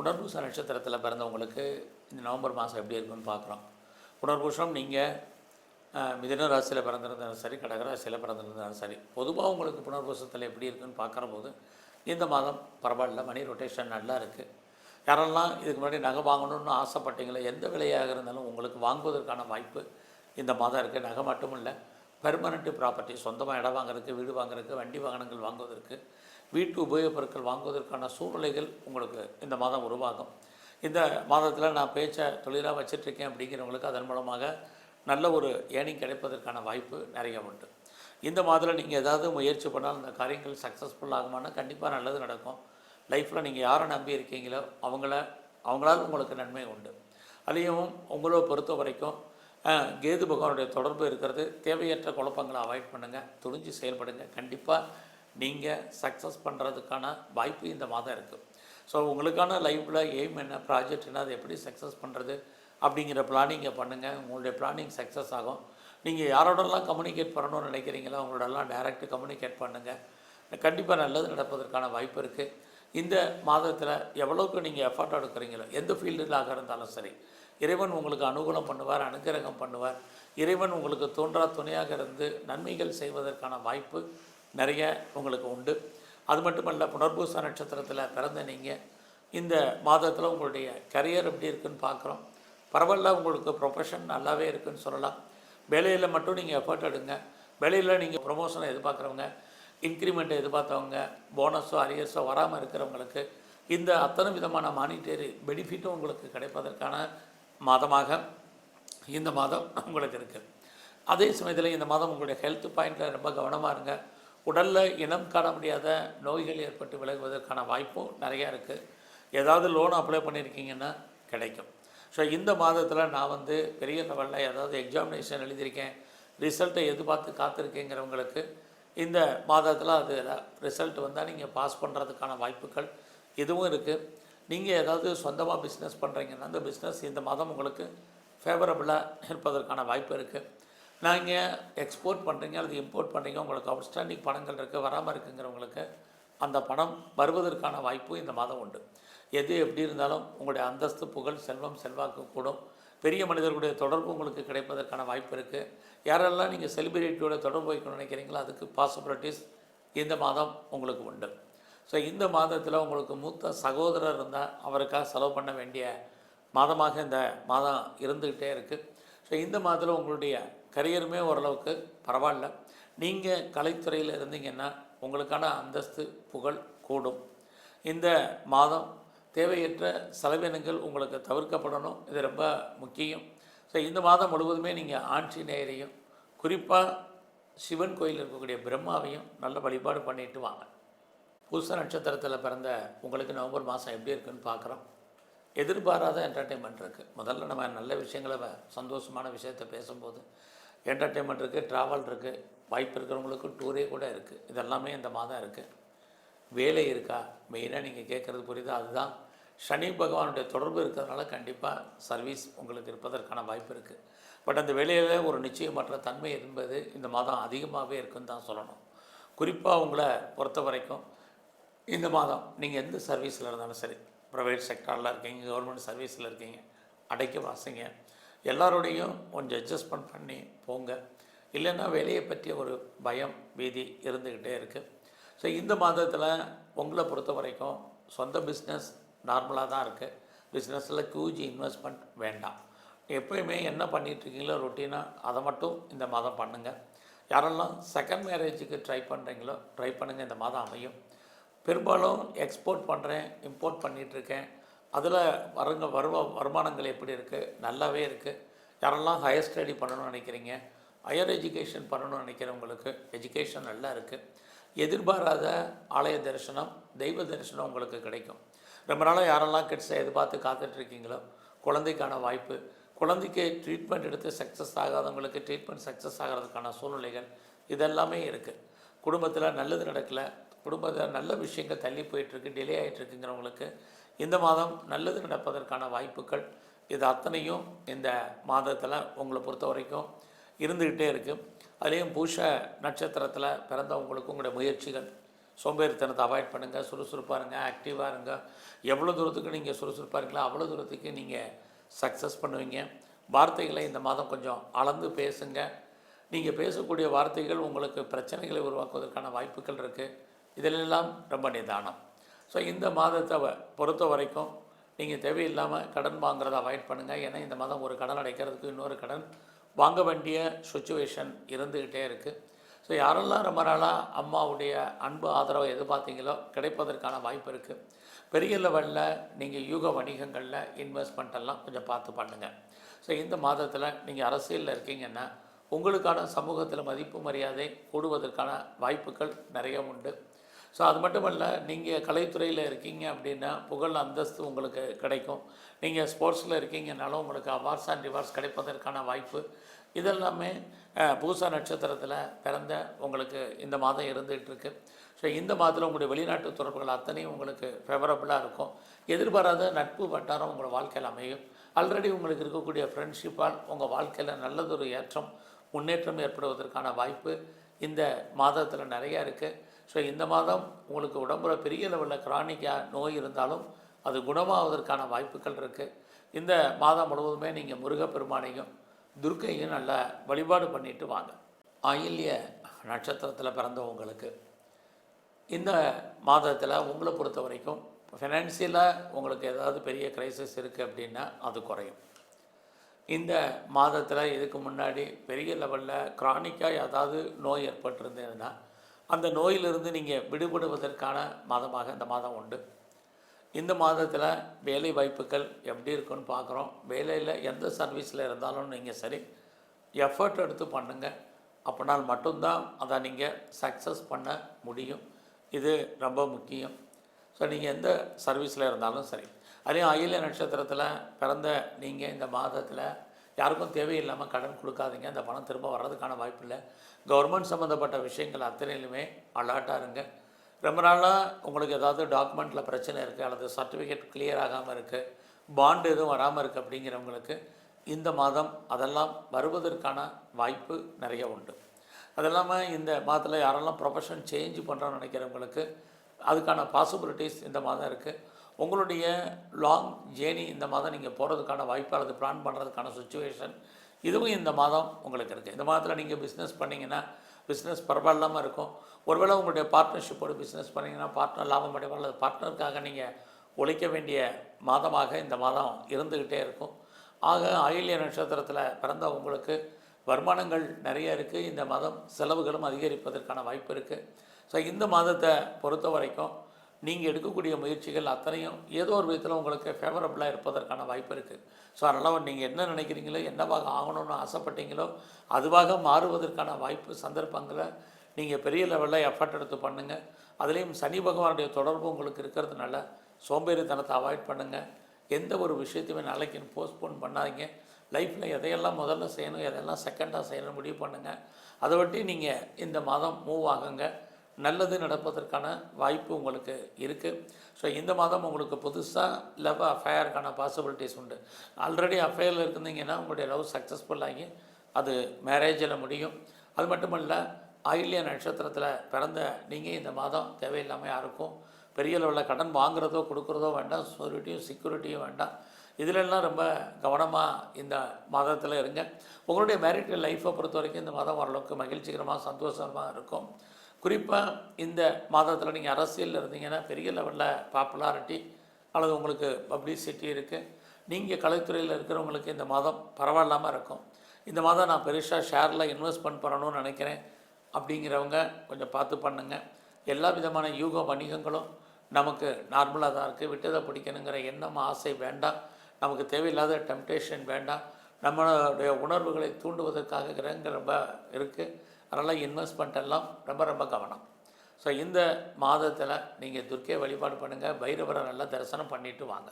புனர்பூச நட்சத்திரத்தில் பிறந்தவங்களுக்கு இந்த நவம்பர் மாதம் எப்படி இருக்குன்னு பார்க்குறோம். புனர்பூசம் நீங்கள் மிதுன ராசியில் பிறந்திருந்தாலும் சரி, கடகராசியில் பிறந்திருந்தாலும் சரி, பொதுவாக உங்களுக்கு புனர்பூசத்தில் எப்படி இருக்குன்னு பார்க்குற போது இந்த மாதம் பரவாயில்ல, மணி ரொட்டேஷன் நல்லா இருக்குது. யாரெல்லாம் இதுக்கு முன்னாடி நகை வாங்கணும்னு ஆசைப்பட்டீங்களோ, எந்த விலையாக இருந்தாலும் உங்களுக்கு வாங்குவதற்கான வாய்ப்பு இந்த மாதம் இருக்குது. நகை மட்டும் இல்லை, பெர்மனெண்ட்டு ப்ராப்பர்ட்டி, சொந்தமாக இடம் வாங்குறதுக்கு, வீடு வாங்குறதுக்கு, வண்டி வாகனங்கள் வாங்குவதற்கு, வீட்டு உபயோகப் பொருட்கள் வாங்குவதற்கான சூழ்நிலைகள் உங்களுக்கு இந்த மாதம் உருவாகும். இந்த மாதத்தில் நான் பேச்சை தொழிலாக வச்சிட்ருக்கேன் அப்படிங்கிறவங்களுக்கு அதன் மூலமாக நல்ல ஒரு ஏர்னிங் கிடைப்பதற்கான வாய்ப்பு நிறைய உண்டு. இந்த மாதத்தில் நீங்கள் ஏதாவது முயற்சி பண்ணால் அந்த காரியங்கள் சக்ஸஸ்ஃபுல் ஆகுமானா கண்டிப்பாக நல்லது நடக்கும். லைஃப்பில் நீங்கள் யாரை நம்பி இருக்கீங்களோ அவங்களால் உங்களுக்கு நன்மை உண்டு. அதையும் உங்களை பொறுத்த வரைக்கும் கேது பகவானுடைய தொடர்பு இருக்கிறது. தேவையற்ற குழப்பங்களை அவாய்ட் பண்ணுங்கள், துணிஞ்சு செயல்படுங்க. கண்டிப்பாக நீங்கள் சக்ஸஸ் பண்ணுறதுக்கான வாய்ப்பு இந்த மாதம் இருக்குது. ஸோ உங்களுக்கான லைஃப்பில் எய்ம் என்ன, ப்ராஜெக்ட் என்ன, அதை எப்படி சக்ஸஸ் பண்ணுறது அப்படிங்கிற பிளானிங்கை பண்ணுங்கள். உங்களுடைய பிளானிங் சக்ஸஸ் ஆகும். நீங்கள் யாரோடலாம் கம்யூனிகேட் பண்ணணும்னு நினைக்கிறீங்களோ அவங்களோடலாம் டைரெக்ட் கம்யூனிகேட் பண்ணுங்கள். கண்டிப்பாக நல்லது நடப்பதற்கான வாய்ப்பு இருக்குது. இந்த மாதத்தில் எவ்வளோக்கு நீங்கள் எஃபர்ட் எடுக்கிறீங்களோ, எந்த ஃபீல்டுலாக இருந்தாலும் சரி, இறைவன் உங்களுக்கு அனுகூலம் பண்ணுவார், அனுகிரகம் பண்ணுவார். இறைவன் உங்களுக்கு தோன்றா துணையாக இருந்து நன்மைகள் செய்வதற்கான வாய்ப்பு நிறைய உங்களுக்கு உண்டு. அது மட்டுமல்ல, புனர்பூச நட்சத்திரத்தில் பிறந்த நீங்கள் இந்த மாதத்தில் உங்களுடைய கரியர் எப்படி இருக்குன்னு பார்க்குறோம். பரவாயில்ல, உங்களுக்கு ப்ரொஃபஷன் நல்லாவே இருக்குதுன்னு சொல்லலாம். வேலையில் மட்டும் நீங்கள் எஃபர்ட் எடுங்க. வேலையில் நீங்கள் ப்ரொமோஷனை எதிர்பார்க்குறவங்க, இன்க்ரிமெண்ட்டை எதிர்பார்த்தவங்க, போனஸோ அரியர்ஸோ வராமல் இருக்கிறவங்களுக்கு இந்த அத்தனை விதமான மானிட்டரி பெனிஃபிட்டும் உங்களுக்கு கிடைப்பதற்கான மாதமாக இந்த மாதம் உங்களுக்கு இருக்குது. அதே சமயத்தில் இந்த மாதம் உங்களுடைய ஹெல்த் பாயிண்டில் ரொம்ப கவனமாக இருங்க. உடலில் இனம் காண முடியாத நோய்கள் ஏற்பட்டு விலகுவதற்கான வாய்ப்பும் நிறையா இருக்குது. ஏதாவது லோன் அப்ளை பண்ணியிருக்கீங்கன்னா கிடைக்கும். ஸோ இந்த மாதத்தில் நான் பெரிய லெவலில் ஏதாவது எக்ஸாமினேஷன் எழுதியிருக்கேன், ரிசல்ட்டை எதிர்பார்த்து காத்திருக்கேங்கிறவங்களுக்கு இந்த மாதத்தில் அது ரிசல்ட் வந்தால் நீங்கள் பாஸ் பண்ணுறதுக்கான வாய்ப்புகள் இதுவும் இருக்குது. நீங்கள் ஏதாவது சொந்தமாக பிஸ்னஸ் பண்ணுறீங்கன்னா அந்த பிஸ்னஸ் இந்த மாதம் உங்களுக்கு ஃபேவரபுளாக இருப்பதற்கான வாய்ப்பு இருக்குது. நீங்கள் எக்ஸ்போர்ட் பண்ணுறீங்க அல்லது இம்போர்ட் பண்ணுறீங்க, உங்களுக்கு அவுட்ஸ்டாண்டிங் பணங்கள் இருக்குது, வராமல் இருக்குங்கிறவங்களுக்கு அந்த பணம் வருவதற்கான வாய்ப்பு இந்த மாதம் உண்டு. எது எப்படி இருந்தாலும் உங்களுடைய அந்தஸ்து, புகழ், செல்வம், செல்வாக்கு கூடும். பெரிய மனிதர்களுடைய தொடர்பு உங்களுக்கு கிடைப்பதற்கான வாய்ப்பு இருக்குது. யாரெல்லாம் நீங்கள் செலிபிரிட்டியோட தொடர்பு வைக்கணும்னு நினைக்கிறீங்களோ அதுக்கு பாசிபிலிட்டிஸ் இந்த மாதம் உங்களுக்கு உண்டு. ஸோ இந்த மாதத்தில் உங்களுக்கு மூத்த சகோதரர் இருந்தால் அவருக்காக செலவு பண்ண வேண்டிய மாதமாக இந்த மாதம் இருந்துக்கிட்டே இருக்குது. ஸோ இந்த மாதத்தில் உங்களுடைய கரியருமே ஓரளவுக்கு பரவாயில்ல. நீங்கள் கலைத்துறையில் இருந்தீங்கன்னா உங்களுக்கான அந்தஸ்து, புகழ் கூடும். இந்த மாதம் தேவையற்ற செலவினங்கள் உங்களுக்கு தவிர்க்கப்படணும், இது ரொம்ப முக்கியம். ஸோ இந்த மாதம் முழுவதுமே நீங்கள் ஆஞ்சநேயரையும், குறிப்பாக சிவன் கோயில் இருக்கக்கூடிய பிரம்மாவையும் நல்ல வழிபாடு பண்ணிட்டு வாங்க. பூச நட்சத்திரத்தில் பிறந்த உங்களுக்கு நவம்பர் மாதம் எப்படி இருக்குன்னு பார்க்குறோம். எதிர்பாராத என்டர்டெயின்மெண்ட் இருக்குது. முதல்ல நம்ம நல்ல விஷயங்களை, சந்தோஷமான விஷயத்தை பேசும்போது என்டர்டெயின்மெண்ட் இருக்குது, ட்ராவல் இருக்குது, வாய்ப்பு இருக்கிறவங்களுக்கு டூரே கூட இருக்குது. இதெல்லாமே இந்த மாதம் இருக்குது. வேலை இருக்கா, மெயினாக நீங்கள் கேட்குறது புரியுதா? அதுதான் சனி பகவானுடைய தொடர்பு இருக்கிறதுனால கண்டிப்பாக சர்வீஸ் உங்களுக்கு இருப்பதற்கான வாய்ப்பு இருக்குது. பட் அந்த வேலையில் ஒரு நிச்சயமற்ற தன்மை என்பது இந்த மாதம் அதிகமாகவே இருக்குன்னு தான் சொல்லணும். குறிப்பாக உங்களை பொறுத்த வரைக்கும் இந்த மாதம் நீங்கள் எந்த சர்வீஸில் இருந்தாலும் சரி, ப்ரைவேட் செக்டாரில் இருக்கீங்க, கவர்மெண்ட் சர்வீஸில் இருக்கீங்க, அடைக்க வாசிங்க, எல்லாரோடையும் கொஞ்சம் அட்ஜஸ்ட்மெண்ட் பண்ணி போங்க. இல்லைன்னா வேலையை பற்றிய ஒரு பயம், பீதி இருந்துக்கிட்டே இருக்குது. ஸோ இந்த மாதத்தில் உங்களை பொறுத்த வரைக்கும் சொந்த பிஸ்னஸ் நார்மலாக தான் இருக்குது. பிஸ்னஸில் ஹியூஜ் இன்வெஸ்ட்மெண்ட் வேண்டாம். எப்போயுமே என்ன பண்ணிகிட்ருக்கீங்களோ ரொட்டீனாக அதை மட்டும் இந்த மாதம் பண்ணுங்கள். யாரெல்லாம் செகண்ட் மேரேஜுக்கு ட்ரை பண்ணுறீங்களோ ட்ரை பண்ணுங்கள், இந்த மாதம் அமையும். பெரும்பாலும் எக்ஸ்போர்ட் பண்ணுறேன், இம்போர்ட் பண்ணிகிட்ருக்கேன், அதில் வருமானங்கள் எப்படி இருக்குது? நல்லாவே இருக்குது. யாரெல்லாம் ஹையர் ஸ்டடி பண்ணணும்னு நினைக்கிறீங்க, ஹையர் எஜுகேஷன் பண்ணணும்னு நினைக்கிறவங்களுக்கு எஜுகேஷன் நல்லா இருக்குது. எதிர்பாராத ஆலய தரிசனம், தெய்வ தரிசனம் உங்களுக்கு கிடைக்கும். ரொம்ப நாளாக யாரெல்லாம் கிட்ஸை எதிர்பார்த்து காத்துட்ருக்கீங்களோ குழந்தைக்கான வாய்ப்பு, குழந்தைக்கு ட்ரீட்மெண்ட் எடுத்து சக்ஸஸ் ஆகாதவங்களுக்கு ட்ரீட்மெண்ட் சக்ஸஸ் ஆகிறதுக்கான சூழ்நிலைகள் இதெல்லாமே இருக்குது. குடும்பத்தில் நல்லது நடக்கலை, குடும்பத்தில் நல்ல விஷயங்கள் தள்ளி போயிட்டுருக்கு, டிலே ஆகிட்டுருக்குங்கிறவங்களுக்கு இந்த மாதம் நல்லது நடப்பதற்கான வாய்ப்புகள் இது அத்தனையும் இந்த மாதத்தில் உங்களை பொறுத்த வரைக்கும் இருந்துக்கிட்டே இருக்குது. அதுலேயும் பூஷ நட்சத்திரத்தில் பிறந்தவங்களுக்கு உங்களுடைய முயற்சிகள் சோம்பேறித்தனத்தை அவாய்ட் பண்ணுங்கள், சுறுசுறுப்பாக இருங்க, ஆக்டிவாக இருங்க. எவ்வளோ தூரத்துக்கு நீங்கள் சுறுசுறுப்பாக இருக்கீங்களோ அவ்வளோ தூரத்துக்கு நீங்கள் சக்ஸஸ் பண்ணுவீங்க. வார்த்தைகளை இந்த மாதம் கொஞ்சம் அளந்து பேசுங்க. நீங்கள் பேசக்கூடிய வார்த்தைகள் உங்களுக்கு பிரச்சனைகளை உருவாக்குவதற்கான வாய்ப்புகள் இருக்குது. இதிலெல்லாம் ரொம்ப நிதானம். ஸோ இந்த மாதத்தை பொறுத்த வரைக்கும் நீங்கள் தேவையில்லாமல் கடன் வாங்குறதை அவாய்ட் பண்ணுங்கள். ஏன்னா இந்த மாதம் ஒரு கடன் அடைக்கிறதுக்கு இன்னொரு கடன் வாங்க வேண்டிய சுச்சுவேஷன் இருந்துக்கிட்டே இருக்குது. ஸோ யாரெல்லாம் ரொம்ப நாளாக அம்மாவுடைய அன்பு ஆதரவை எதிர்பார்த்தீங்களோ கிடைப்பதற்கான வாய்ப்பு இருக்குது. பெரிய லெவலில் நீங்கள் யூக வணிகங்களில் இன்வெஸ்ட்மெண்ட் எல்லாம் கொஞ்சம் பார்த்து பண்ணுங்கள். ஸோ இந்த மாதத்தில் நீங்கள் அரசியலில் இருக்கீங்கன்னா உங்களுக்கான சமூகத்தில் மதிப்பு மரியாதை கூடுவதற்கான வாய்ப்புகள் நிறைய உண்டு. ஸோ அது மட்டும் இல்லை, நீங்கள் கலைத்துறையில் இருக்கீங்க அப்படின்னா புகழ் அந்தஸ்து உங்களுக்கு கிடைக்கும். நீங்கள் ஸ்போர்ட்ஸில் இருக்கீங்கனாலும் உங்களுக்கு அவார்ட்ஸ் அண்ட் ரிவார்ட்ஸ் கிடைப்பதற்கான வாய்ப்பு இதெல்லாமே பூசா நட்சத்திரத்தில் பிறந்த உங்களுக்கு இந்த மாதம் இருந்துகிட்ருக்கு. ஸோ இந்த மாதத்தில் உங்களுடைய வெளிநாட்டு தொடர்புகள் அத்தனையும் உங்களுக்கு ஃபேவரபுளாக இருக்கும். எதிர்பாராத நட்பு வட்டாரம் உங்கள் வாழ்க்கையில் அமையும். ஆல்ரெடி உங்களுக்கு இருக்கக்கூடிய ஃப்ரெண்ட்ஷிப்பால் உங்கள் வாழ்க்கையில் நல்லதொரு ஏற்றம் முன்னேற்றம் ஏற்படுவதற்கான வாய்ப்பு இந்த மாதத்தில் நிறையா இருக்குது. ஸோ இந்த மாதம் உங்களுக்கு உடம்புல பெரிய லெவலில் கிரானிக்காக நோய் இருந்தாலும் அது குணமாவதற்கான வாய்ப்புகள் இருக்குது. இந்த மாதம் முழுவதுமே நீங்கள் முருகப்பெருமானையும் துர்க்கையும் நல்லா வழிபாடு பண்ணிட்டு வாங்க. ஆயில்ய நட்சத்திரத்தில் பிறந்தவங்களுக்கு இந்த மாதத்தில் உங்களை பொறுத்த வரைக்கும் ஃபினான்சியலாக உங்களுக்கு ஏதாவது பெரிய கிரைசிஸ் இருக்குது அப்படின்னா அது குறையும். இந்த மாதத்தில் இதுக்கு முன்னாடி பெரிய லெவலில் கிரானிக்காக ஏதாவது நோய் ஏற்பட்டிருந்ததுன்னா அந்த நோயிலிருந்து நீங்கள் விடுபடுவதற்கான மாதமாக இந்த மாதம் உண்டு. இந்த மாதத்தில் வேலை வாய்ப்புகள் எப்படி இருக்குன்னு பார்க்குறோம். வேலையில் எந்த சர்வீஸில் இருந்தாலும் நீங்கள் சரி எஃபர்ட் எடுத்து பண்ணுங்கள். அப்படினால் மட்டும்தான் அதை நீங்கள் சக்ஸஸ் பண்ண முடியும். இது ரொம்ப முக்கியம். ஸோ நீங்கள் எந்த சர்வீஸில் இருந்தாலும் சரி. அதே ஆயில்ய நட்சத்திரத்தில் பிறந்த நீங்கள் இந்த மாதத்தில் யாருக்கும் தேவையில்லாமல் கடன் கொடுக்காதீங்க. அந்த பணம் திரும்ப வர்றதுக்கான வாய்ப்பு இல்லை. கவர்மெண்ட் சம்மந்தப்பட்ட விஷயங்கள் அத்தனையிலுமே அலர்ட்டாக இருங்க. ரொம்ப நாளாக உங்களுக்கு ஏதாவது டாக்குமெண்ட்டில் பிரச்சனை இருக்குது அல்லது சர்டிஃபிகேட் கிளியர் ஆகாமல் இருக்குது, பாண்டு எதுவும் வராமல் இருக்குது அப்படிங்கிறவங்களுக்கு இந்த மாதம் அதெல்லாம் வருவதற்கான வாய்ப்பு நிறைய உண்டு. அது இல்லாமல் இந்த மாதத்தில் யாரெல்லாம் ப்ரொஃபஷன் சேஞ்ச் பண்ணுறோன்னு நினைக்கிறவங்களுக்கு அதுக்கான பாசிபிலிட்டிஸ் இந்த மாதம் இருக்குது. உங்களுடைய லாங் ஜேர்னி இந்த மாதம் நீங்கள் போகிறதுக்கான வாய்ப்பு அல்லது பிளான் பண்ணுறதுக்கான சுச்சுவேஷன் இதுவும் இந்த மாதம் உங்களுக்கு இருக்குது. இந்த மாதத்தில் நீங்கள் பிஸ்னஸ் பண்ணிங்கன்னா பிஸ்னஸ் பரவாயில்லாமல் இருக்கும். ஒருவேளை உங்களுடைய பார்ட்னர்ஷிப்போடு பிஸ்னஸ் பண்ணிங்கன்னா பார்ட்னர் லாபம் அடைவார் அல்லது பார்ட்னருக்காக நீங்கள் உழைக்க வேண்டிய மாதமாக இந்த மாதம் இருந்துக்கிட்டே இருக்கும். ஆக ஆயில்ய நட்சத்திரத்தில் பிறந்த உங்களுக்கு வருமானங்கள் நிறைய இருக்குது. இந்த மாதம் செலவுகளும் அதிகரிப்பதற்கான வாய்ப்பு இருக்குது. ஸோ இந்த மாதத்தை பொறுத்த வரைக்கும் நீங்கள் எடுக்கக்கூடிய முயற்சிகள் அத்தனையும் ஏதோ ஒரு விதத்தில் உங்களுக்கு ஃபேவரபுளாக இருப்பதற்கான வாய்ப்பு இருக்குது. ஸோ அதனால் நீங்கள் என்ன நினைக்கிறீங்களோ என்னவாக ஆகணும்னு ஆசைப்பட்டீங்களோ அதுவாக மாறுவதற்கான வாய்ப்பு சந்தர்ப்பங்களை நீங்கள் பெரிய லெவலில் எஃபர்ட் எடுத்து பண்ணுங்கள். அதுலேயும் சனி பகவானுடைய தொடர்பு உங்களுக்கு இருக்கிறதுனால சோம்பேறித்தனத்தை அவாய்ட் பண்ணுங்கள். எந்த ஒரு விஷயத்தையுமே நாளைக்குன்னு போஸ்ட்போன் பண்ணாதீங்க. லைஃப்பில் எதையெல்லாம் முதல்ல செய்யணும் எதையெல்லாம் செகண்டாக செய்யணும் முடிவு பண்ணுங்கள். அதை ஒட்டி நீங்கள் இந்த மாதம் மூவ் ஆகுங்க. நல்லது நடப்பதற்கான வாய்ப்பு உங்களுக்கு இருக்குது. ஸோ இந்த மாதம் உங்களுக்கு புதுசாக லவ் அஃபேருக்கான பாசிபிலிட்டிஸ் உண்டு. ஆல்ரெடி அஃபேரில் இருந்தீங்கன்னா உங்களுடைய லவ் சக்ஸஸ்ஃபுல்லாகி அது மேரேஜில் முடியும். அது மட்டும் இல்லை, ஆயில்ய நட்சத்திரத்தில் பிறந்த நீங்கள் இந்த மாதம் தேவையில்லாமல் யாருக்கும் பெரிய லெவலில் கடன் வாங்குறதோ கொடுக்குறதோ வேண்டாம். செக்யூரிட்டியும் வேண்டாம். இதிலெல்லாம் ரொம்ப கவனமாக இந்த மாதத்தில் இருங்க. உங்களுடைய மேரிட்டல் லைஃப்பை பொறுத்த வரைக்கும் இந்த மாதம் ஓரளவுக்கு மகிழ்ச்சிகரமாக சந்தோஷமாக இருக்கும். குறிப்பாக இந்த மாதத்தில் நீங்கள் அரசியலில் இருந்தீங்கன்னா பெரிய லெவலில் பாப்புலாரிட்டி அல்லது உங்களுக்கு பப்ளிசிட்டி இருக்குது. நீங்கள் கலைத்துறையில் இருக்கிறவங்களுக்கு இந்த மாதம் பரவாயில்லாமல் இருக்கும். இந்த மாதம் நான் பெருசாக ஷேரில் இன்வெஸ்ட்மெண்ட் பண்ணணும்னு நினைக்கிறேன் அப்படிங்கிறவங்க கொஞ்சம் பார்த்து பண்ணுங்கள். எல்லா விதமான யூக வணிகங்களும் நமக்கு நார்மலாக தான் இருக்குது. விட்டதை பிடிக்கணுங்கிற எண்ணம் ஆசை வேண்டாம். நமக்கு தேவையில்லாத டெம்டேஷன் வேண்டாம். நம்மளுடைய உணர்வுகளை தூண்டுவதற்காக கிரகங்கள் ரொம்ப இருக்குது. அதனால் இன்வெஸ்ட்மெண்ட் எல்லாம் ரொம்ப ரொம்ப கவனம். ஸோ இந்த மாதத்தில் நீங்கள் துர்க்கையை வழிபாடு பண்ணுங்கள். பைரவரை நல்லா தரிசனம் பண்ணிவிட்டு வாங்க.